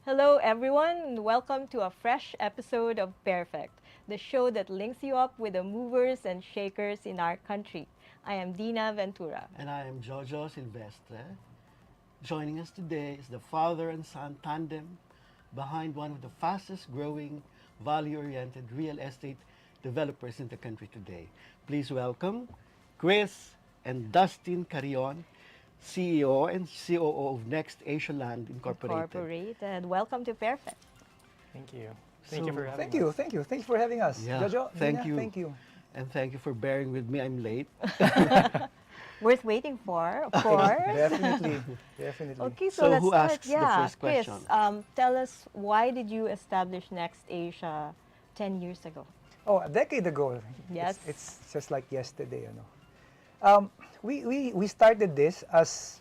Hello, everyone, and welcome to a fresh episode of Pairfect, the show that links you up with the movers and shakers in our country. I am Dinah Ventura. And I am Jojo Silvestre. Joining us today is the father and son tandem behind one of the fastest growing, value oriented real estate developers in the country today. Please welcome Cris and Dustin Carreon, CEO and COO of NextAsia Land Incorporated. And welcome to Pairfect. Thank you. Thank you for having Thank you, us. thank you. Thanks for having us. Yeah, Jojo, thank Dinah, you. thank you. And thank you for bearing with me. I'm late. Worth waiting for, of course. Definitely, definitely. Okay, So let's who start. asks the first Chris, question? tell us, why did you establish NextAsia 10 years ago? Oh, a decade ago. Yes. It's just like yesterday, you know. We started this as,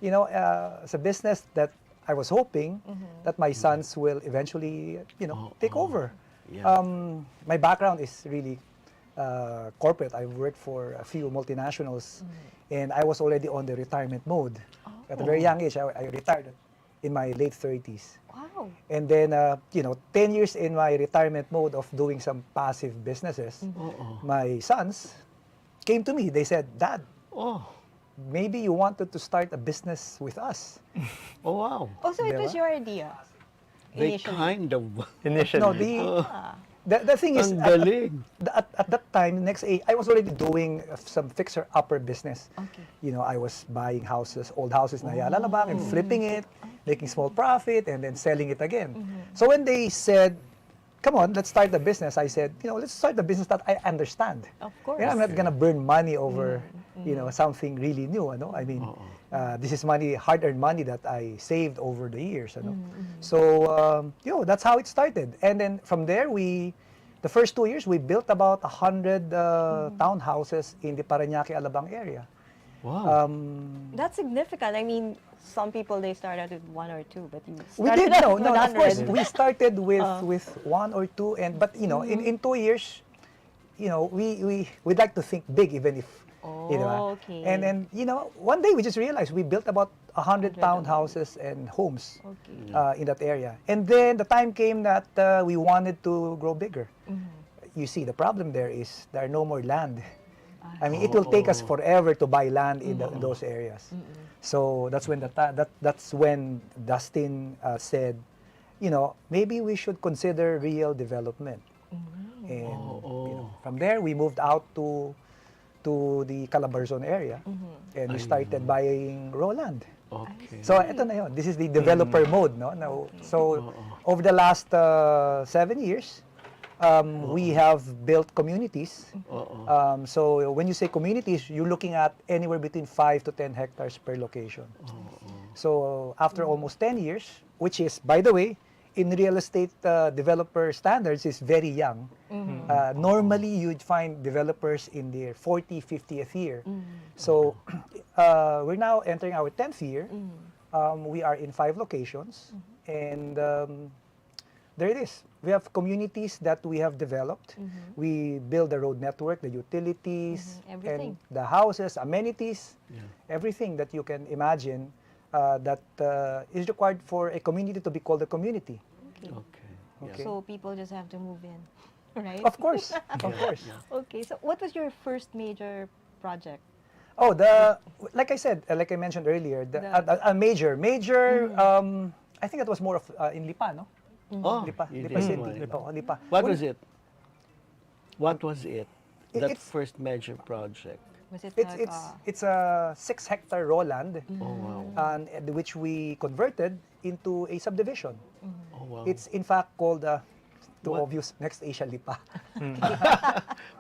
as a business that I was hoping that my sons will eventually, take over. Yeah. My background is really corporate. I worked for a few multinationals, and I was already on the retirement mode. At a very young age, I retired in my late 30s. Wow. And then, 10 years in my retirement mode of doing some passive businesses, my sons came to me. They said, Dad, Oh, maybe you wanted to start a business with us. oh wow. Oh, so it was Diba? your idea? They Initially. kind of. Initially, No, Ah, the thing is, Ang galing. at that time, I was already doing some fixer-upper business. okay. I was buying houses, old houses na yalalabang, and flipping it, making small profit, and then selling it again. So when they said, come on, let's start the business, I said, let's start the business that I understand. Of course. I'm not gonna burn money over, something really new. I mean, this is money, hard-earned money that I saved over the years. So, that's how it started. And then from there, the first 2 years, we built about 100 townhouses in the Parañaque, Alabang area. Wow. That's significant. I mean, some people, they start out with one or two, but you We started did, out with of 100. course, we started with one or two, but in 2 years, we'd like to think big, even if, Okay. and one day we just realized we built about 100 townhouses and homes Okay. in that area. And then the time came that we wanted to grow bigger. You see, the problem there is there are no more land. I mean, it will take us forever to buy land in those areas. So that's when that's when Dustin said, maybe we should consider real development. And from there, we moved out to the Calabarzon area, and we started buying raw land. Okay. So ito na yun. This is the developer mode, no? Now, so over the last 7 years, we have built communities. So when you say communities, you're looking at anywhere between 5 to 10 hectares per location. So after almost 10 years, which is, by the way, in real estate developer standards, is very young. Normally, you'd find developers in their 40, 50th year. So we're now entering our 10th year. We are in 5 locations, and there it is. We have communities that we have developed. We build the road network, the utilities, Everything. and the houses, amenities, everything that you can imagine that is required for a community to be called a community. Okay. Okay. Okay. So people just have to move in, right? Of course, of course. Okay, so what was your first major project? Oh, like I said, like I mentioned earlier, a major. I think it was more of in Lipa, no? Oh, Lipa, you Lipa did City. one. Lipa. What was it? What was it? That It's- first major project. Was it It's like it's a 6-hectare raw land, Oh wow. and which we converted into a subdivision. Oh wow. It's in fact called to What? obvious NextAsia Lipa.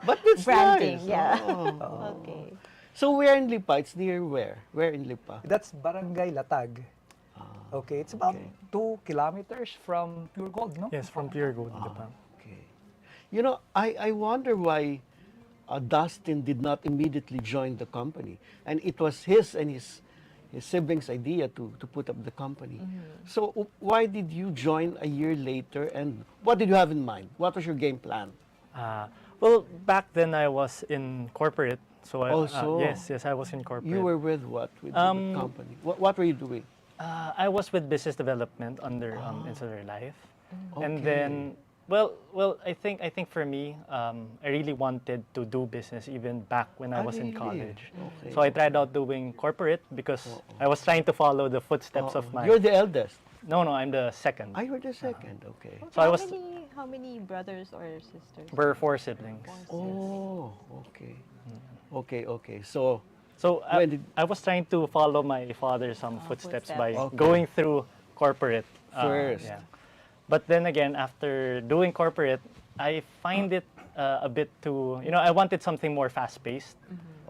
But it's branding? nice. Yeah. Oh. Okay. So where in Lipa? It's near where? Where in Lipa? That's Barangay Latag. Okay, it's about okay. 2 kilometers from Pure Gold, no? yes, from Pure Gold, Japan. Okay. I wonder why Dustin did not immediately join the company, and it was his and his siblings' idea to put up the company. So why did you join a year later, and what did you have in mind? What was your game plan? Well, back then I was in corporate, so Also? yes, I was in corporate. You were with what? With the Um, company? What were you doing? I was with business development under Insular Life, and Okay. then I think for me, I really wanted to do business even back when I was in Really? college. Okay. So I tried out doing corporate because I was trying to follow the footsteps of my. You're the eldest. No, I'm the second. Ah, you're the second. Okay. So I how was. how many brothers or sisters? We're 4 siblings. Oh, okay. Okay. So, So When did- I was trying to follow my father's footsteps by footsteps. Okay. going through corporate First. Yeah. But then again, after doing corporate, I find it a bit too. I wanted something more fast-paced.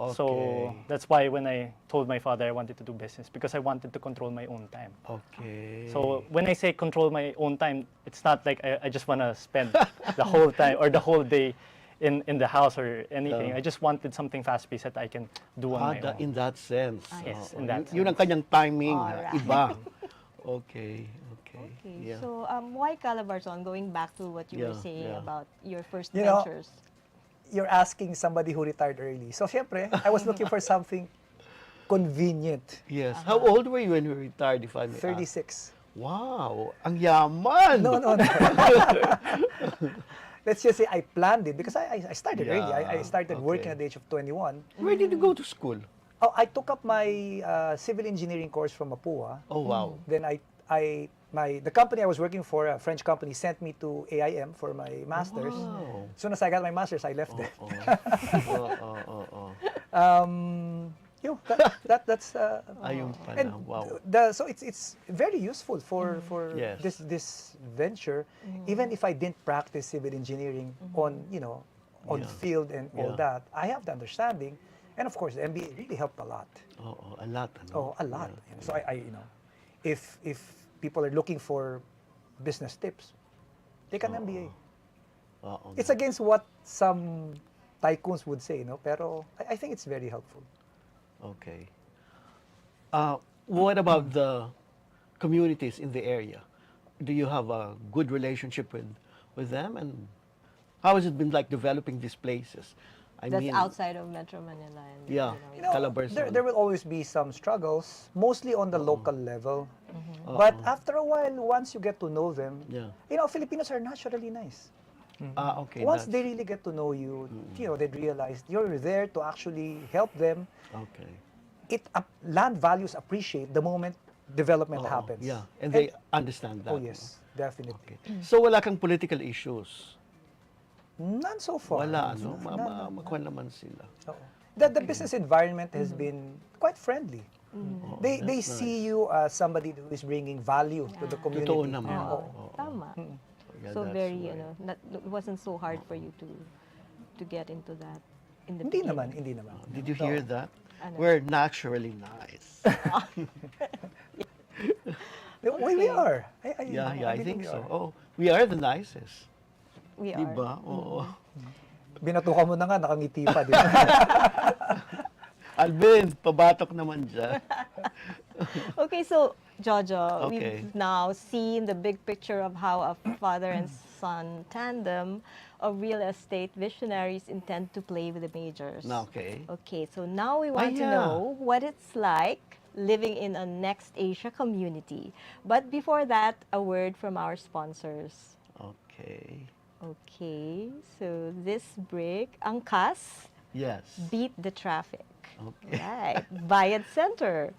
okay. So that's why when I told my father I wanted to do business, because I wanted to control my own time. Okay. So when I say control my own time, it's not like I just want to spend the whole time or the whole day in the house or anything. I just wanted something fast-paced that I can do on my own. in that sense. Yes, Oo. in that Yun ang kanyang timing. Alright. Iba. Okay. Okay, Yeah. so why Calabarzon? Going back to what you were Yeah, saying yeah. about your first You know, ventures. You're asking somebody who retired early. So, syempre, I was looking for something convenient. Yes. How old were you when you retired, if I may ask? 36. Wow. Ang yaman. No. Let's just say I planned it because I started early. I started working okay. at the age of 21. Where did you go to school? Oh, I took up my civil engineering course from Mapua. Oh, wow. Then the company I was working for, a French company, sent me to AIM for my master's. Wow. As soon as I got my master's, I left there. That's Ayun pala. and Wow. so it's very useful for Yes. this venture. Even if I didn't practice civil engineering on on Yeah. field and all Yeah. that, I have the understanding, and of course the MBA really helped a lot. A lot. Ano? Oh, a lot. Yeah. So I if people are looking for business tips, take an MBA. Oo It's nga. against what some tycoons would say, pero I think it's very helpful. Okay. What about the communities in the area? Do you have a good relationship with them? And how has it been like developing these places? I That's mean, outside of Metro Manila. And, Yeah. Calabarzon. There will always be some struggles, mostly on the local level. But after a while, once you get to know them, Yeah. Filipinos are naturally nice. Okay. Once that's- they really get to know you, they realize you're there to actually help them. Okay. Land values appreciate the moment development Oo, happens. Yeah. And they understand that. Oh yes, definitely. Okay. So wala kang political issues? None so far. Wala, ano? None. Makuha naman sila. Oo. The business environment has been quite friendly. They that's see you as somebody who is bringing value to the community. Totoo naman. Oo. Oo. Tama. Yeah, So that's very, why. it wasn't so hard for you to get into that in the Hindi beginning. naman, hindi naman. Did you hear that? Ano? We're naturally nice. We are. I believe think we so. are. Oh, we are the nicest. We are. Diba? Oo. Binatukan mo na nga, nakangiti pa. Di ba? Alvin, pabatok naman dyan. Okay, so Jojo, Okay. we've now seen the big picture of how a father and son tandem of real estate visionaries intend to play with the majors. Okay. Okay, so now we want to yeah. know what it's like living in a NextAsia community. But before that, a word from our sponsors. Okay. Okay, so this break, Angkas, Yes. beat the traffic. Okay. Right. Bayad Center.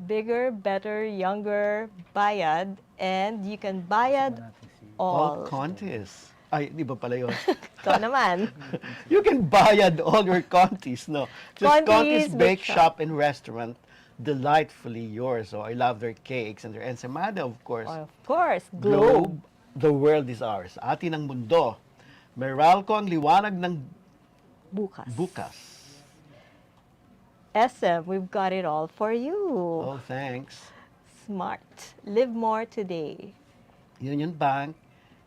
Bigger, better, younger, bayad, and you can bayad All all. contests. Ay, di ba pala yun? Ikaw naman. You can bayad all your contis, no? Just Contis, Contis Bake Bake Shop and Restaurant, delightfully yours. So I love their cakes and their ensaymada, of course. Of course, Globe. The world is ours. Atin ang mundo. Meralco ang liwanag ng Bukas. bukas. SM, we've got it all for you. Oh, thanks. Smart. Live more today. Union Bank,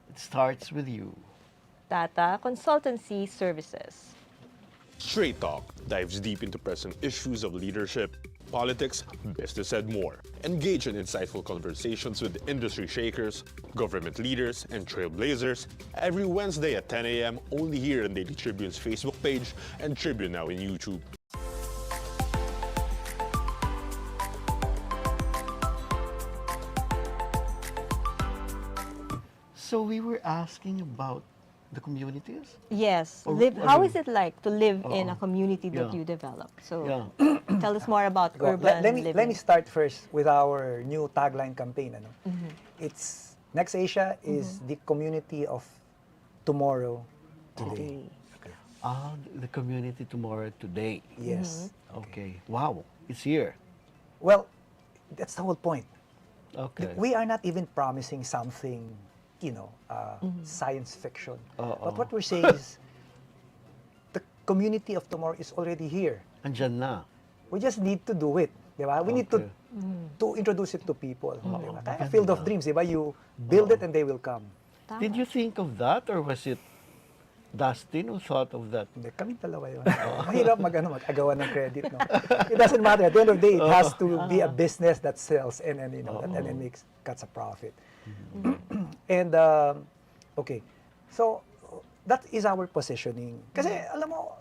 it starts with you. Tata Consultancy Services. Straight Talk dives deep into present issues of leadership, politics, business, and more. Engage in insightful conversations with industry shakers, government leaders, and trailblazers every Wednesday at 10 a.m. only here on Daily Tribune's Facebook page and Tribune Now in YouTube. So we were asking about the communities? Yes. Or- How or- is it like to live in a Oo. community that Yeah. you develop? So Yeah. tell us more about Go. urban Let me living. start first with our new tagline campaign. Ano? Mm-hmm. It's NextAsia is the community of tomorrow today. Okay. Ah, the community tomorrow, today. Yes. Okay. Wow. It's here. Well, that's the whole point. Okay. We are not even promising something, science fiction. But what we're saying is the community of tomorrow is already here. Andyan na. We just need to do it. Di ba? We need to Okay. to introduce it to people. Di ba? Kaya Field of Dreams, di ba? You build it and they will come. Tama. Did you think of that, or was it Dustin who thought of that? Hindi, kaming dalawa yun. Mahirap mag-agawan ng credit. No? It doesn't matter. At the end of the day, it has to be a business that sells and makes cuts a profit. And, okay. So, that is our positioning. Kasi, alam mo,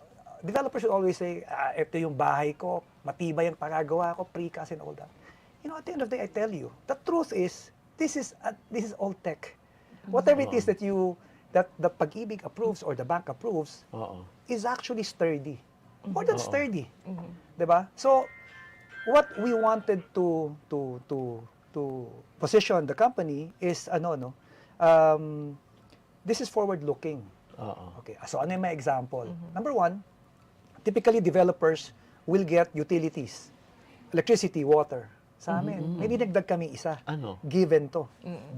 developers should always say, ito yung bahay ko, matibay ang pagagawa ko, precast and all that. At the end of the day, I tell you, the truth is, this is all tech. Whatever it is that the Pag-ibig approves or the bank approves is actually sturdy. More than sturdy. Diba? So, what we wanted to position the company is, this is forward-looking. Okay, so ano yung may example? Number one, typically developers will get utilities, electricity, water. Sa amin, may dinagdag kami isa. Ano? Given to.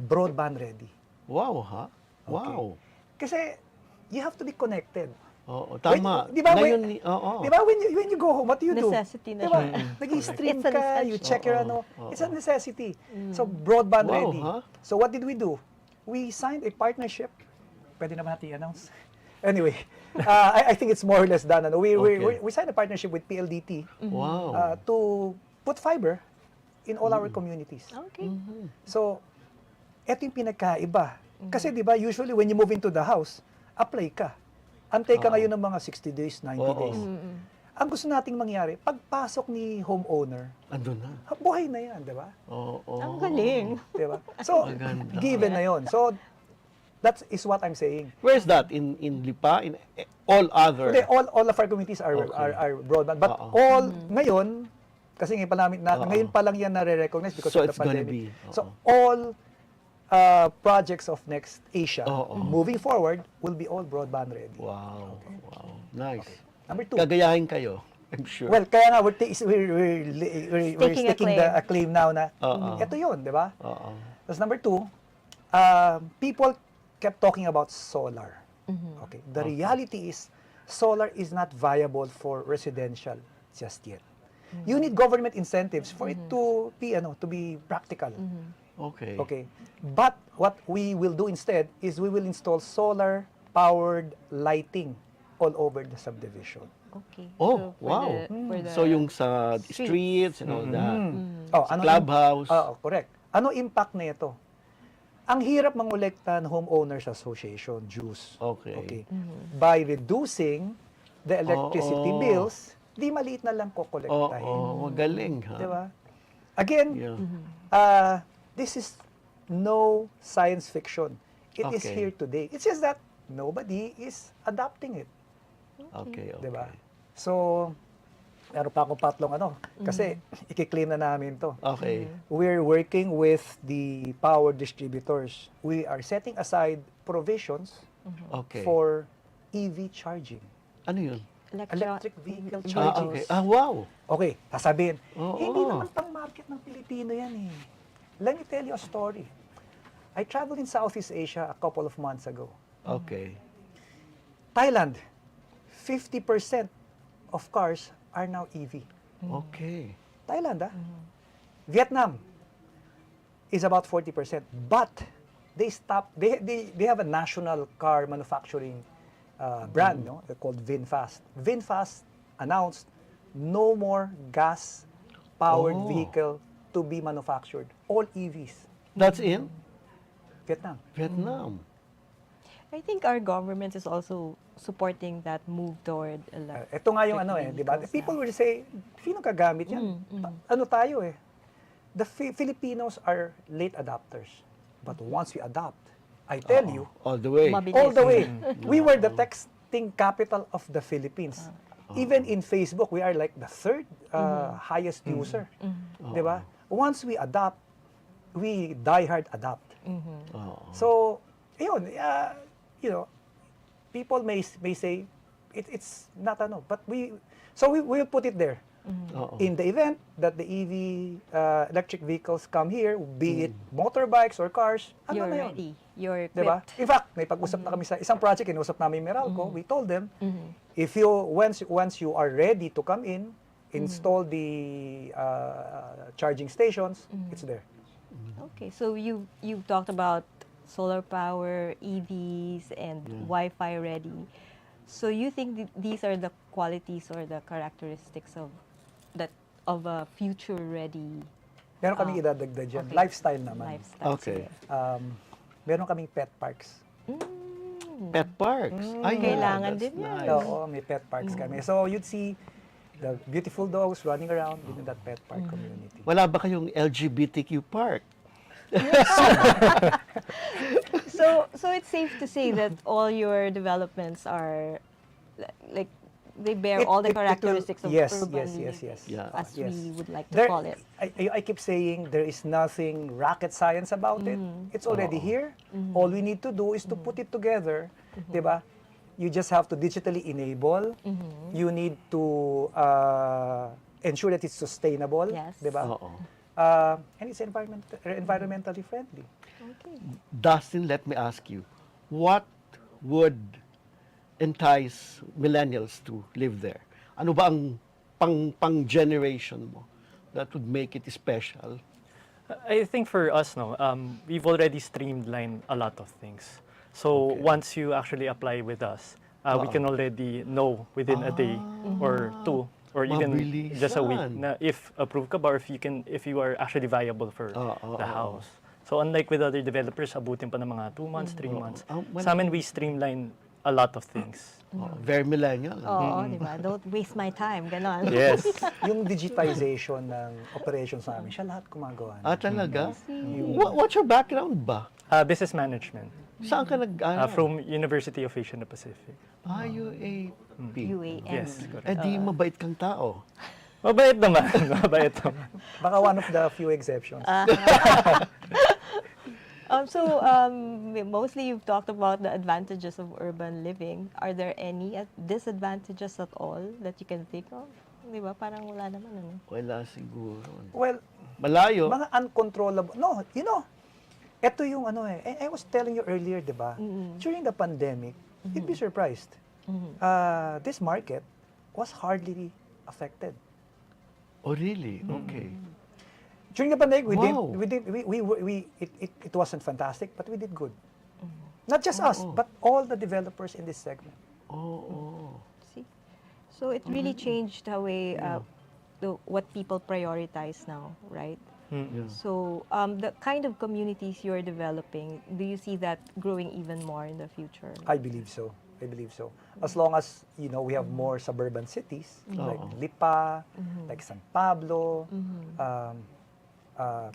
Broadband ready. Wow, ha? Wow. Kasi you have to be connected. Oo, tama. Di ba, Ngayon, oo. Di ba when you go home, what do you do? Necessity na Di ba? siya. Nag-stream It's an ka, you essential. check your It's a necessity. So, broadband Wow, ready. ha? So, what did we do? We signed a partnership. Pwede naman natin i-announce. Anyway, I think it's more or less done. We signed a partnership with PLDT Wow. to put fiber in all our communities. Okay. So, eto yung pinagkaiba. Kasi di ba, usually when you move into the house, apply ka. Antay ka ngayon ng mga 60 days, 90 days. Ang gusto nating mangyari, pagpasok ni homeowner, Andun na. buhay na yan, di ba? Oo. Ang galing. Di ba? So, Maganda. given na yon. So, that is what I'm saying. Where's that? In Lipa? In all other? Hindi, all of our communities are broadband. But all, ngayon, kasi ngayon pa namin, ngayon pa lang yan nare-recognize because So of the it's gonna pandemic. be, So, all projects of NextAsia moving forward will be all broadband ready. Wow. Wow. Nice. Number two. Gagayahin kayo, I'm sure. Well, kaya nga, we're Staking a sticking a claim now na, ito yun, di ba? Oo. Tapos number two, people kept talking about solar. Okay. The reality is, solar is not viable for residential just yet. You need government incentives for it to be practical. Okay. Okay. But what we will do instead is we will install solar-powered lighting all over the subdivision. Okay. Oh, So, wow. for the So yung sa streets and all that. Oh, Sa clubhouse. correct. Ano impact na ito? Ang hirap mangolekta ng homeowners association, dues. Okay. By reducing the electricity Oo. bills, di maliit na lang kokolektahin. Oo, magaling ha. Di ba? Again, Yeah. this is no science fiction. It is Okay. here today. It's just that nobody is adopting it. Okay. Di ba? So, meron pa akong patlong kasi ikiklaim na namin to. Okay. We're working with the power distributors. We are setting aside provisions Okay. for EV charging. Ano yun? Electric vehicle Ah, charging. okay. Ah, wow. Okay, sasabihin, Oo. hindi naman pang-market ng Pilipino yan eh. Let me tell you a story. I traveled in Southeast Asia a couple of months ago. Okay. Thailand, 50% of cars are now EV. Okay. Thailand, Vietnam is about 40%. But they have a national car manufacturing brand, They're called VinFast. VinFast announced no more gas-powered vehicle to be manufactured. All EVs. That's in Vietnam. Vietnam. I think our government is also supporting that move toward Ito nga yung di ba? People will say, sino kagamit yan? Ano tayo eh? The Filipinos are late adopters. But once we adopt, I tell you, All the way. Mabilis. all the way. We were the texting capital of the Philippines. Even in Facebook, we are like the third highest user. Diba? Once we adopt, we die hard adopt. So, yun, you know, people may say it's not ano, but we will put it there. In the event that the EV electric vehicles come here, be it motorbikes or cars, ano You're na yun? ready. You're Diba? equipped. In fact, may pag-usap na kami sa isang project, inusap namin Meralco, we told them, if you, once you are ready to come in, install the charging stations, it's there. Okay, so you've talked about solar power, EVs, and Wi-Fi ready. So you think these are the qualities or the characteristics of a future ready Meron kaming idadagdag dyan. okay. Lifestyle naman. lifestyle? Okay. Sige. Meron kaming pet parks. Pet parks. Ay, Kailangan that's din yan. nice. Oo, may pet parks kami. So you'd see the beautiful dogs running around within that pet park community. Wala ba kayong LGBTQ park? So it's safe to say that all your developments are like they bear all the It will- characteristics of yes, urban yes, yes, living, yes. Yeah. as Yes. we would like to There, call it. I keep saying there is nothing rocket science about it. It's already here. All we need to do is to put it together, diba? You just have to digitally enable. You need to ensure that it's sustainable, Yes. diba? Oo. And it's environmentally friendly. Okay. Dustin, let me ask you, what would entice millennials to live there? Ano ba ang pang-generation mo that would make it special? I think for us, no, we've already streamlined a lot of things. So once you actually apply with us, we can already know within a day or two, or even just a week, Mabilisan. na if approved ka ba, or if you are actually viable for the house. So unlike with other developers, abutin pa ng mga 2 months, 3 months. Sa amin, we streamline a lot of things. Very millennial. Oo, di ba? Don't waste my time, ganon. Yes. Yung digitization ng operations namin, siya lahat gumagawa. Ah, talaga? What's your background ba? Business management Saan ka from University of Asia and Pacific. UAP. UAM. Yes, correct. Eh di mabait kang tao. Mabait naman. Mabait naman. Baka one of the few exceptions. Mostly you've talked about the advantages of urban living. Are there any disadvantages at all that you can think of? Di ba? Parang wala naman, ano? Wala siguro. Well, Malayo. mga uncontrollable. No, you know, ito yung ano I was telling you earlier, di ba? During the pandemic, you'd be surprised. This market was hardly affected. Oh, really? Okay. During the pandemic, Wow. it wasn't fantastic, but we did good. Not just us, but all the developers in this segment. See? So it really changed the way, what people prioritize now, right? Yeah. So the kind of communities you're developing, do you see that growing even more in the future? I believe so. I believe so. As long as, you know, we have more suburban cities, like Lipa, like San Pablo,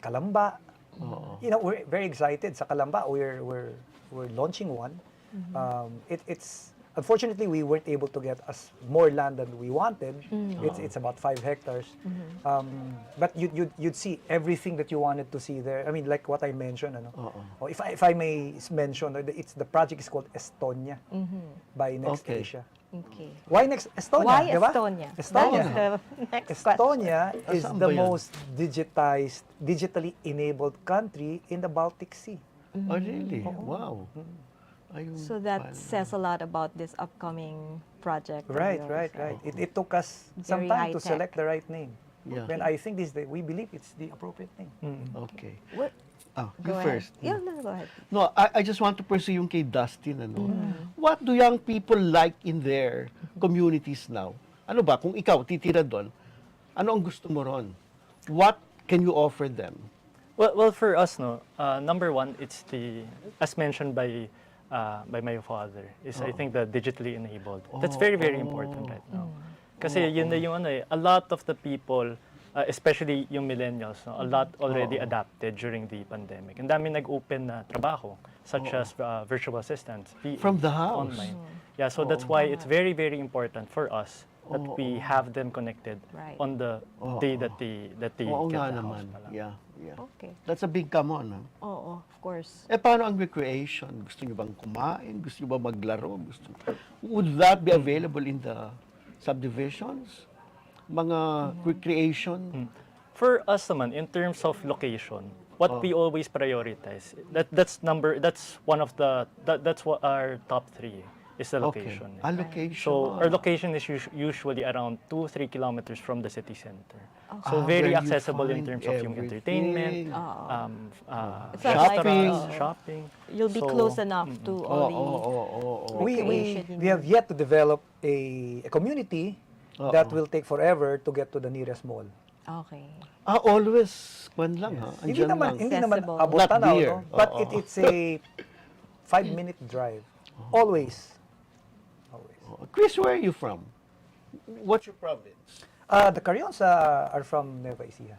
Calamba. You know, we're very excited. Sa Calamba, we're launching one. It's unfortunately we weren't able to get us more land than we wanted. It's about 5 hectares. But you'd see everything that you wanted to see there. I mean, like what I mentioned. Ano? Oh, if I may mention, the project is called Estonia by NextAsia. Okay. Why Estonia? Why di ba? Estonia? Estonia. That is the next question. Estonia is Saan the ba yan? most digitally enabled country in the Baltic Sea. Oh, really? Wow. Ayun So that pala. says a lot about this upcoming project. of Right. yours, It took us some Very time to high-tech. select the right name. Yeah. When I think we believe it's the appropriate name. Okay. What? You Go first. ahead. Yeah, no, go ahead. No, I just want to pursue yung kay Dustin. Ano? What do young people like in their communities now? Ano ba, kung ikaw titira doon, ano ang gusto mo ron? What can you offer them? Well, for us, no. Number one, it's as mentioned by my father, is I think the digitally enabled. That's very, very important right now. Kasi yun na yung ano a lot of the people especially yung millennials, no, a lot already adapted during the pandemic. Ang dami nag-open na trabaho, such as virtual assistants. From the house. Online. Yeah, so that's why it's very, very important for us that we have them connected Right. on the day that they Oo get nga the house naman. pala. Yeah. Okay. That's a big come on. Huh? Oo, of course. Paano ang recreation? Gusto niyo bang kumain? Gusto niyo ba maglaro? Would that be available in the subdivisions? Mga recreation? For us naman, in terms of location, what we always prioritize, that's one of that's what our top 3 is the location. Okay. Location. So our location is usually around 2-3 kilometers from the city center. So where very you accessible in find terms of yung entertainment, everything. It's not like, restaurants, shopping. You'll be So, close enough to all the We recreation. have yet to develop a community that will take forever to get to the nearest mall. Okay. Always, kwan lang ha? Hindi Andyan naman, lang. hindi naman Accessible. abot Not tanaw, near. no? But it's a 5-minute drive. Always. Cris, where are you from? What's your province? The Carreons are from Nueva Ecija.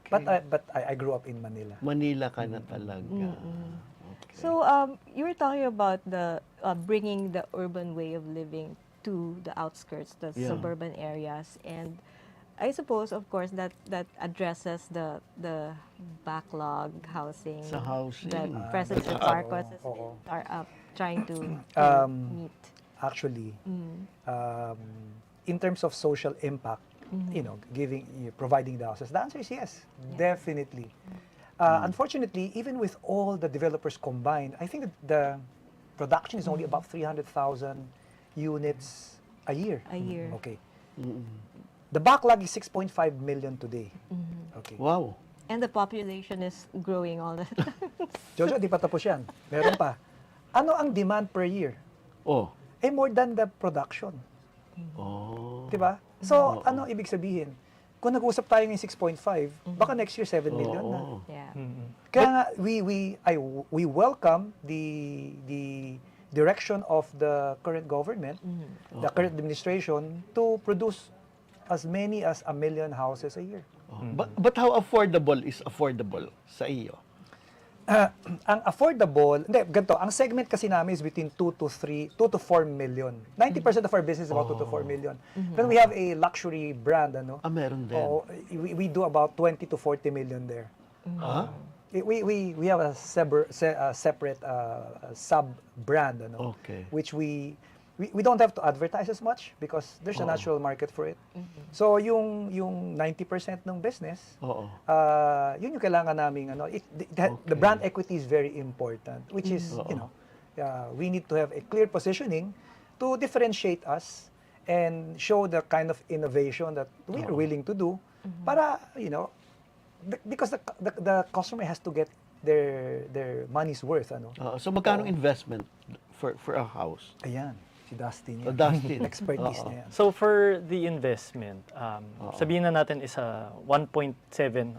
Okay. But I grew up in Manila. Manila ka na talaga. Okay. So you were talking about the bringing the urban way of living to the outskirts, the Yeah. suburban areas, and I suppose, of course, that addresses the backlog housing, Sa housing. that President Marcos are trying to meet. Actually, in terms of social impact, providing the houses, the answer is yes, definitely. Unfortunately, even with all the developers combined, I think that the production is only about 300,000 units a year. A year. Okay. The backlog is 6.5 million today. Okay. Wow. And the population is growing all the time. Jojo, di pa tapos yan. Meron pa. Ano ang demand per year? More than the production. Di ba? So, ano ibig sabihin? Kung nag-usap tayo ng 6.5, baka next year 7 million na. Yeah. Kaya nga, we welcome the direction of the current government, the current administration, to produce as many as 1 million houses a year. But how affordable is affordable sa iyo? Ang affordable, hindi, ganito, ang segment kasi namin is between 2 to 4 million. 90% of our business is about 2 to 4 million. Then we have a luxury brand, Meron din. We do about 20 to 40 million there. We have a separate sub-brand, Okay. which we don't have to advertise as much because there's a natural market for it. So yung 90% ng business, yun yung kailangan naming the brand equity is very important, which is we need to have a clear positioning to differentiate us and show the kind of innovation that we are willing to do para because the customer has to get their money's worth, So magkano investment for a house? Ayan, si Dustin yan. Dustin. Expertise na yan. So for the investment, sabihin na natin is a 1.7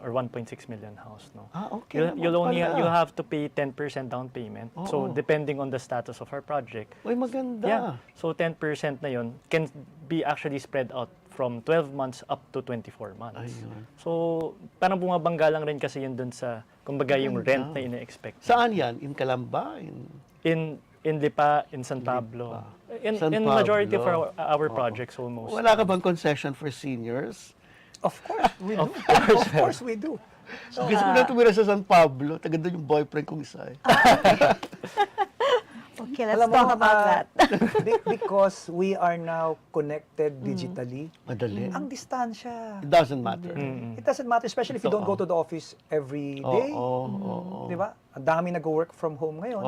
or 1.6 million house, no? Okay. You'll have to pay 10% down payment. So depending on the status of our project. Uy, maganda. Yeah. So 10% na yun can be actually spread out from 12 months up to 24 months. Ayun. So parang bumabangga lang rin kasi yun dun sa kumbaga yung rent na ina-expect. Saan yan? In Calamba? In Lipa, in San Pablo. In majority of our projects almost. Wala ka bang concession for seniors? Of course, we do. Of course, we do. Gusto ko na tumira sa San Pablo. Taga doon yung boyfriend kong isa. Okay, let's talk about that. Because we are now connected digitally. Madali. Ang distansya. It doesn't matter. It doesn't matter, especially if you don't go to the office every day. Di ba? Ang dami nag-work from home ngayon.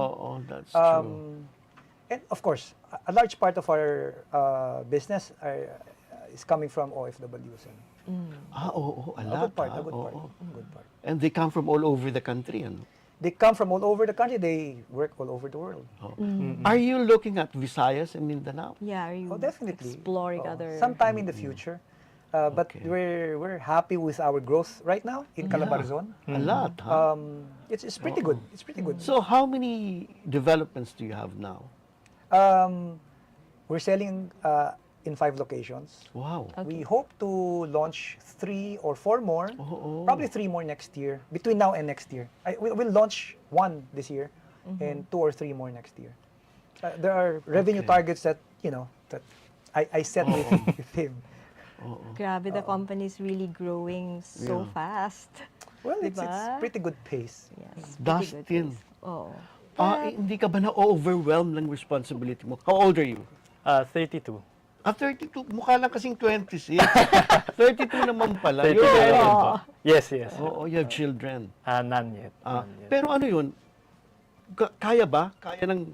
That's true. And of course, a large part of our business is coming from OFWs. A A lot. good part, ha? a good part. Oo. Good part. And they come from all over the country. They come from all over the country. They work all over the world. Are you looking at Visayas and Mindanao? Yeah, are you Definitely. exploring other... Sometime in the future. But Okay. we're happy with our growth right now in Calabarzon. A lot, huh? It's pretty good. It's pretty good. So how many developments do you have now? We're selling in 5 locations. Wow. We hope to launch 3 or 4 more, Oo. probably 3 more next year, between now and next year. We'll launch 1 this year and 2 or 3 more next year. There are revenue Okay. targets that, that I set with him. Grabe, the company is really growing so Yeah. fast. Well, it's Diba? pretty good pace. Yes, pretty good Dustin, pace. Oo. hindi ka ba na-overwhelmed ng responsibility mo? How old are you? 32. 32. Mukha lang kasing 26. 32 naman pala. 32 You're years married. old po. Yes, yes. Oo, you have children. None yet. None yet. Pero ano yun? Kaya ba? Kaya ng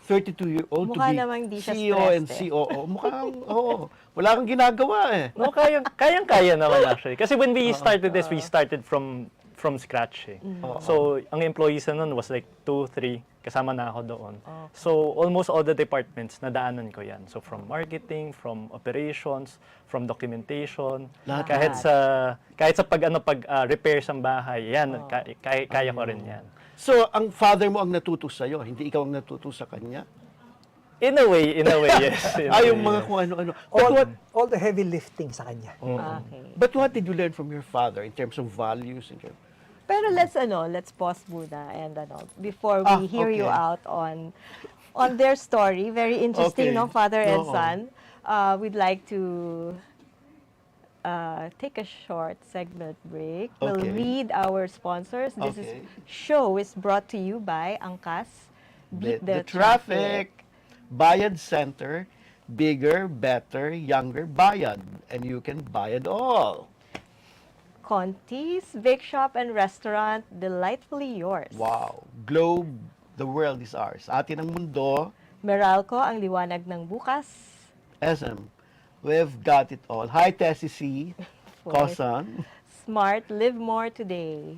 32-year-old to Mukha be namang di siya CEO and stressed COO? Mukhang, oo. Wala kang ginagawa eh. No, kayang-kaya naman actually. Kasi when we started this, we started from scratch eh. So, ang employees na nun was like 2, 3, kasama na ako doon. So, almost all the departments, nadaanan ko yan. So, from marketing, from operations, from documentation, Lahat. kahit sa repair sa bahay, yan, kaya ko rin yan. So, ang father mo ang natuto sa'yo, hindi ikaw ang natuto sa kanya? In a way, yes. In a Yung way, mga yes. kung ano-ano. But All the heavy lifting sa kanya. Okay. but what did you learn from your father in terms of values? Pero let's pause muna and before we hear you okay. out on their story. Very interesting, Okay. no? Father and Oo. son. We'd like to take a short segment break. We'll Okay. read our sponsors. This Okay. show is brought to you by Angkas. Beat The traffic. Bayad Center. Bigger, better, younger, bayad. And you can buy it all. Conti's Bake Shop and Restaurant, delightfully yours. Wow. Globe, the world is ours. Atin ang mundo. Meralco, ang liwanag ng bukas. SM. We've got it all. Hi, Tessie C. course. Kosan. Smart, live more today.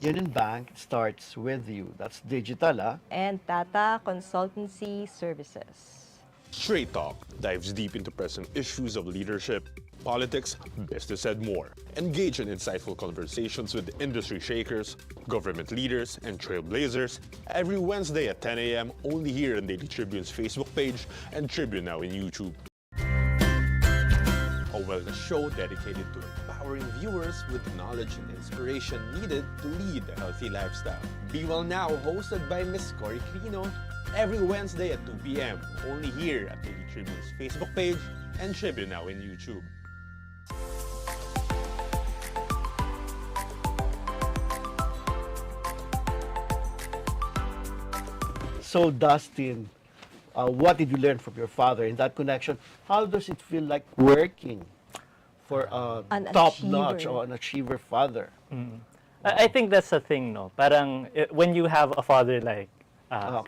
Union Bank starts with you. That's digital, ah. And Tata Consultancy Services. Straight Talk dives deep into present issues of leadership, politics, business, and more. Engage in insightful conversations with industry shakers, government leaders, and trailblazers every Wednesday at 10 a.m. only here on Daily Tribune's Facebook page and Tribune Now in YouTube. A wellness show dedicated to empowering viewers with the knowledge and inspiration needed to lead a healthy lifestyle. Be Well Now, hosted by Miss Cory Crino, every Wednesday at 2 p.m. only here at Daily Tribune's Facebook page and Tribune Now in YouTube. So, Dustin, what did you learn from your father in that connection? How does it feel like working for a An top-notch achiever. or an achiever father? I think that's the thing, no? Parang when you have a father like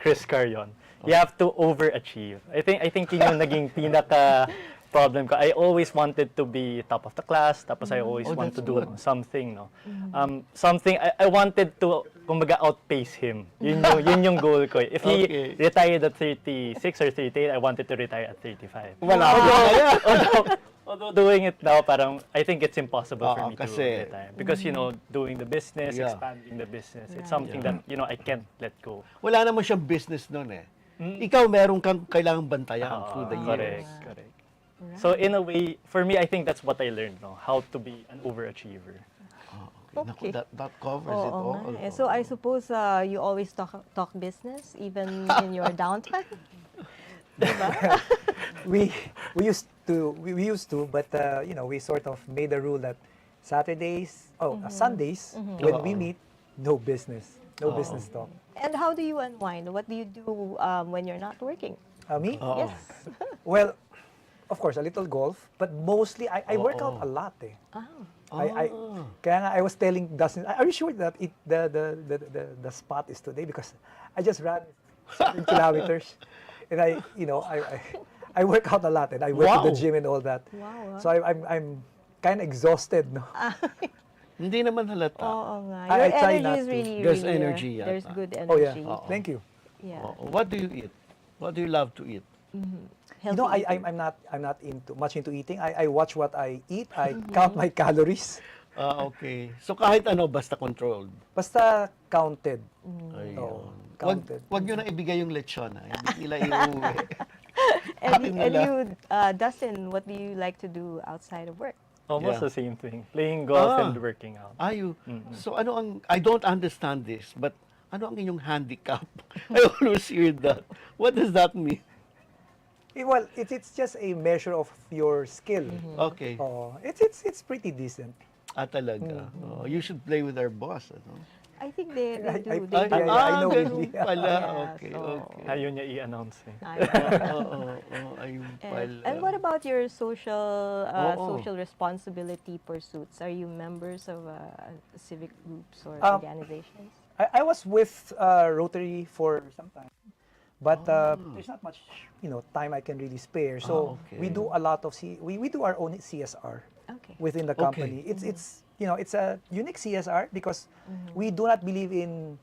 Cris Carreon, you have to overachieve. I think yun yung naging pinaka problem ko. I always wanted to be top of the class, tapos I always Oh, want to that's do good. something, no? Something I wanted to kumbaga outpace him. Yun yung goal ko. If he Okay. retired at 36 or 38, I wanted to retire at 35. Wala ka kaya. Although doing it now, parang I think it's impossible for me kasi- to retire. Because, doing the business, Yeah. expanding the business, it's something that, I can't let go. Wala naman siyang business nun eh. Ikaw meron kang kailangang bantayan through the years. Correct. So in a way, for me, I think that's what I learned, no? How to be an overachiever. Naku, Okay. that covers it Oo all. nga eh. So I suppose you always talk business even in your downtime? we used to, but we sort of made a rule that Saturdays, Sundays, when we meet, no business talk. And how do you unwind? What do you do when you're not working? Me? Yes. Well, of course, a little golf, but mostly I work out a lot. Eh. Kaya nga I was telling Dustin, are you sure that the spot is today? Because I just ran 7 kilometers, and I work out a lot, and I work at the Wow. gym and all that. Wow. So I'm kind of exhausted, no? Hindi naman halata. Oo nga. I Your try energy not is to. really, There's really energy there. yata. There's good Oh yeah, energy. thank you. Yeah. What do you eat? What do you love to eat? Healthy eating. I'm not much into eating. I watch what I eat. I count my calories. Okay. So kahit ano, basta controlled. Basta counted. Ayun. Oo, Wag, counted. wag nyo na ibigay yung lechon, ha? Hindi nila iuwi. And, na and lang. you, Dustin, what do you like to do outside of work? Almost Yeah. the same thing. Playing golf Ah. and working out. Ayo. So ano ang, I don't understand this, but ano ang inyong handicap? I always hear that. What does that mean? Well, it's just a measure of your skill. Okay. Oh, it's pretty decent. Talaga. Oh, you should play with our boss. Ano? I think they I do. think They do. I know ganun really. pala. Yeah, Okay, so- okay. Ayaw niya i-announce eh. Ayun And, pala. and what about your social Oo. social responsibility pursuits? Are you members of civic groups or Um, organizations? I was with Rotary for some time, but there's not much time I can really spare. So okay. we do a lot of we do our own CSR Okay. within the company. It's it's a unique CSR because we do not believe in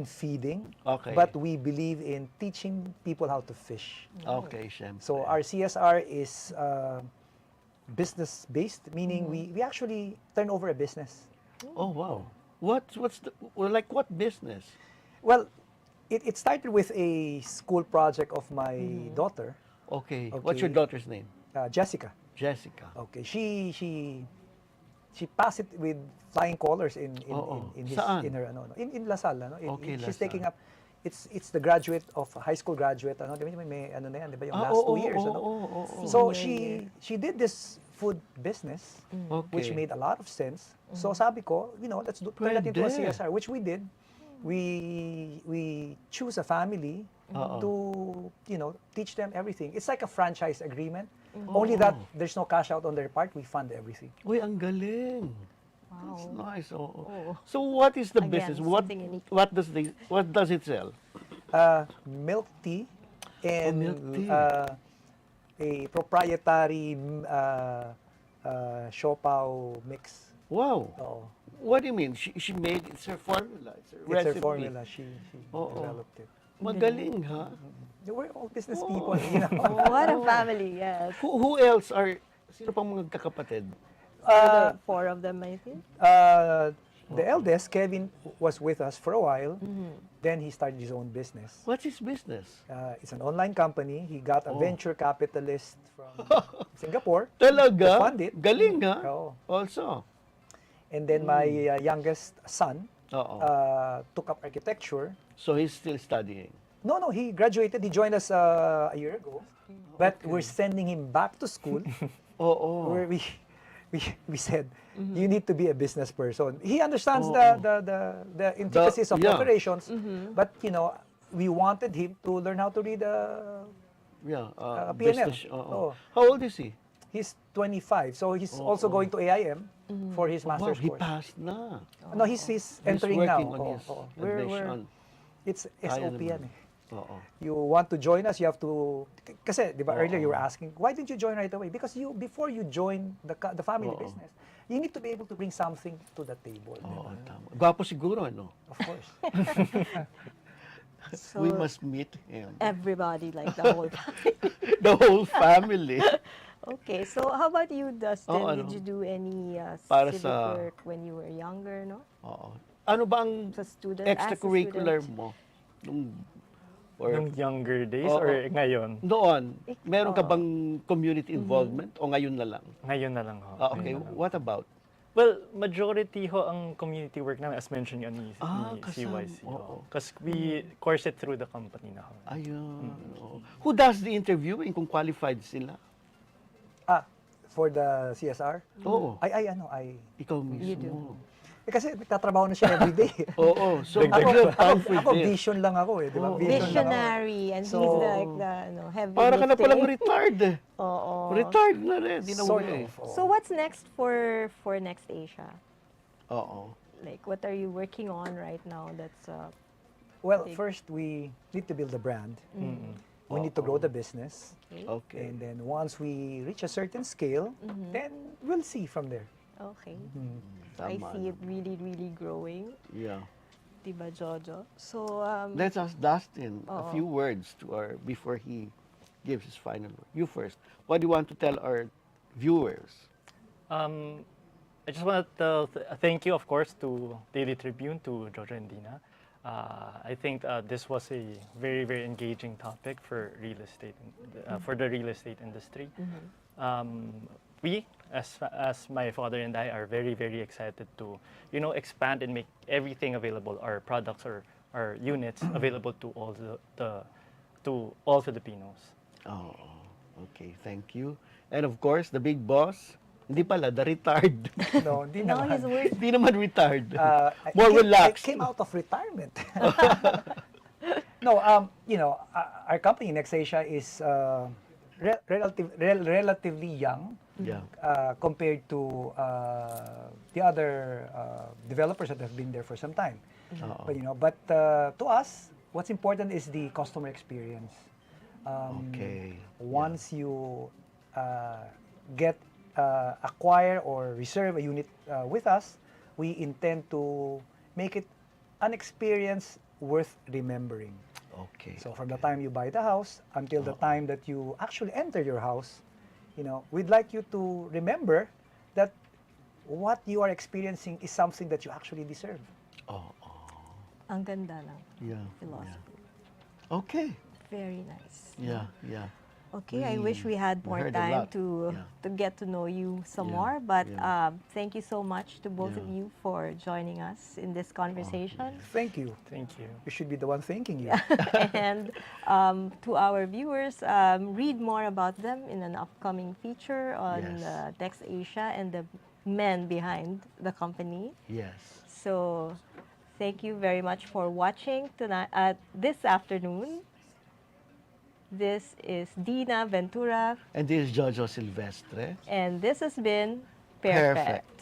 feeding, Okay. but we believe in teaching people how to fish. Okay, syempre. So our CSR is business based, meaning we actually turn over a business. Oh, wow. What's the, well, like what business? Well, it started with a school project of my daughter, Okay. Okay. What's your daughter's name? Jessica. Jessica. Okay, she passed it with flying colors in Oo. in, his, Saan? in her in LaSalle, ano? Okay, She's LaSalle. taking up it's the graduate of high school graduate, ano? Di ba may ano na yan, di ba yung last 2 years, ano? So she did this food business, which Okay. made a lot of sense. So sabi ko, let's turn that into a Pwede. CSR, which we did. We choose a family to teach them everything. It's like a franchise agreement. Only that there's no cash out on their part. We fund everything. Uy, ang galing. Wow. That's nice. Oo. Oh. So what is the Again, business? something unique. What does it sell? Milk tea and milk tea. a proprietary siopaw mix. Wow. Oo. What do you mean? She made it's her formula. It's her It's recipe. her formula. She Oo. developed it. Magaling, ha? We're all business people, you know. What a family, yes. Who else are sino pang mga kakapatid? There are 4 of them, I think. The eldest, Kevin, was with us for a while. Then he started his own business. What's his business? It's an online company. He got a venture capitalist from Singapore. Talaga? To fund it. Galing, ha? Oo. Also. And then my youngest son Oo. took up architecture. So he's still studying. No, he graduated. He joined us a year ago. But we're sending him back to school Oo. where we said, you need to be a business person. He understands Oo. the intricacies of yeah. operations, but we wanted him to learn how to read Yeah. P&L. Business. Oo. Oo. How old is he? He's 25, so he's also going to AIM for his Wow, master's he course. passed na. No, he's entering he's now. working on Oo, his oo. admission. It's Kaya SOP naman. yan eh. Oo. You want to join us, you have to, kasi, di ba, earlier you were asking, why didn't you join right away? Because before you join the family Oo. business, you need to be able to bring something to the table. di Oo, ba? tama. Gwapo siguro, ano? Of course. So We must meet him. everybody, like the whole family. The whole family. Okay, so how about you, Dustin? Oh, ano? Did you do any Para civic sa- work when you were younger, no? Oo. Ano ba ang Sa student, extracurricular as a student? mo? Or Nung younger days Oo. or ngayon? noon, meron ka Oo. bang community involvement o ngayon na lang? Ngayon na lang ho. Okay, Ngayon na lang. what about? Well, majority ho ang community work namin as mentioned yun ni kasama. CYC. Oo. Because we course it through the company na ho. Ayun. oo. Who does the interviewing kung qualified sila? For the CSR, Oo. I Ikaw You do. mismo. kasi nagtatrabaho na siya every day. Oo. So, Dagdag ako, pa. time for Ako this. vision lang ako eh, di ba? Oo. Vision lang ako. Visionary, and So, he's like the heavy Para ka na lifting. palang retired eh. Oo. Retired na rin. Di na Sort uli. of. oo. So what's next for NextAsia? Oo. Like, what are you working on right now that's Well, big? first we need to build a brand. Mm-mm. We need to grow the business. Okay. And then once we reach a certain scale, then we'll see from there. Okay. I Tama see it naman. really, really growing. Yeah. Diba, Jojo? So, Let's ask Dustin a Oo. few words before he gives his final word. You first. What do you want to tell our viewers? I just want to thank you, of course, to Daily Tribune, to Jojo and Dinah. I think this was a very, very engaging topic for real estate, for the real estate industry. We, as my father and I, are very, very excited to, expand and make everything available, our products or our units available to all to all Filipinos. Oh, okay. Thank you. And of course, the big boss, hindi pala, the retired. No, hindi No, naman. he's working. Hindi naman retired. I More relaxed. came out of retirement. No, our company, NextAsia, is relatively young Yeah. compared to the other developers that have been there for some time. But to us, what's important is the customer experience. Okay. Once you acquire or reserve a unit with us, we intend to make it an experience worth remembering. Okay. So from the time you buy the house until the time that you actually enter your house, we'd like you to remember that what you are experiencing is something that you actually deserve. Oh, Ang ganda ng yeah. philosophy. Okay. Very nice. Yeah, yeah. Okay, I wish we had we more heard a time lot. to Yeah. to get to know you some Yeah, more. But yeah. thank you so much to both of Yeah. you for joining us in this conversation. Thank you. Thank you. You should be the one thanking you. And to our viewers, read more about them in an upcoming feature on Yes. NextAsia and the men behind the company. Yes. So, thank you very much for watching tonight. This afternoon. This is Dinah Ventura, And this is Jojo Silvestre. and this has been Pairfect. Pairfect.